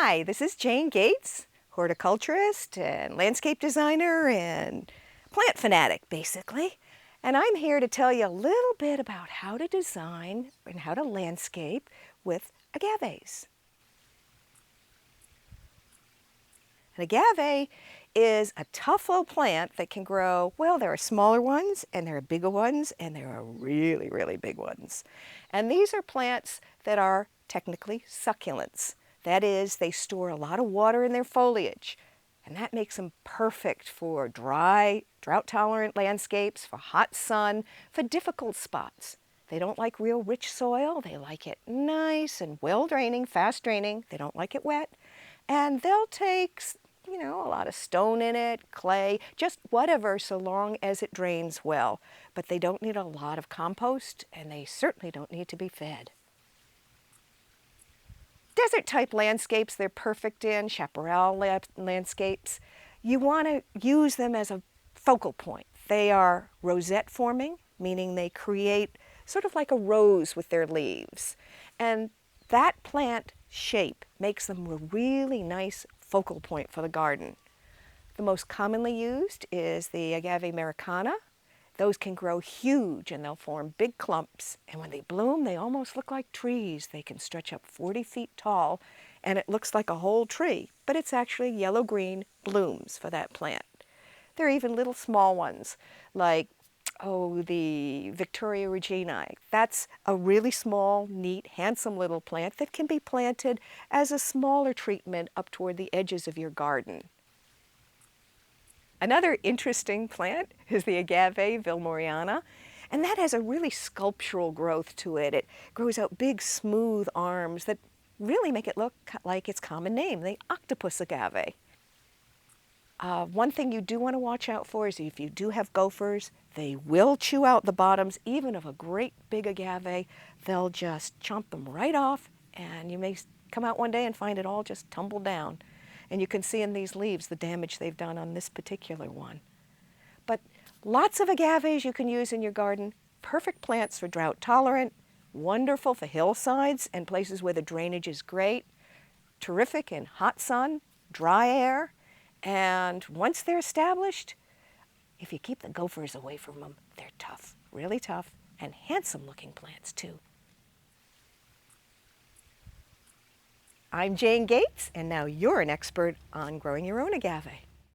Hi, this is Jane Gates, horticulturist and landscape designer and plant fanatic, basically. And I'm here to tell you a little bit about how to design and how to landscape with agaves. An agave is a tough little plant that can grow, well, there are smaller ones and there are bigger ones and there are really, really big ones. And these are plants that are technically succulents. That is, they store a lot of water in their foliage, and that makes them perfect for dry, drought-tolerant landscapes, for hot sun, for difficult spots. They don't like real rich soil. They like it nice and well-draining, fast-draining. They don't like it wet. And they'll take, a lot of stone in it, clay, just whatever, so long as it drains well. But they don't need a lot of compost, and they certainly don't need to be fed. Desert-type landscapes, they're perfect in, chaparral landscapes. You want to use them as a focal point. They are rosette-forming, meaning they create sort of like a rose with their leaves. And that plant shape makes them a really nice focal point for the garden. The most commonly used is the Agave Americana. Those can grow huge and they'll form big clumps, and when they bloom they almost look like trees. They can stretch up 40 feet tall and it looks like a whole tree, but it's actually yellow-green blooms for that plant. There are even little small ones like the Victoria Reginae. That's a really small, neat, handsome little plant that can be planted as a smaller treatment up toward the edges of your garden. Another interesting plant is the Agave Vilmoriana, and that has a really sculptural growth to it. It grows out big, smooth arms that really make it look like its common name, the octopus agave. One thing you do want to watch out for is if you do have gophers, they will chew out the bottoms, even of a great big agave. They'll just chomp them right off, and you may come out one day and find it all just tumbled down. And you can see in these leaves the damage they've done on this particular one. But lots of agaves you can use in your garden. Perfect plants for drought tolerant, wonderful for hillsides and places where the drainage is great, terrific in hot sun, dry air, and once they're established, if you keep the gophers away from them, they're tough, really tough, and handsome looking plants too. I'm Jane Gates, and now you're an expert on growing your own agave.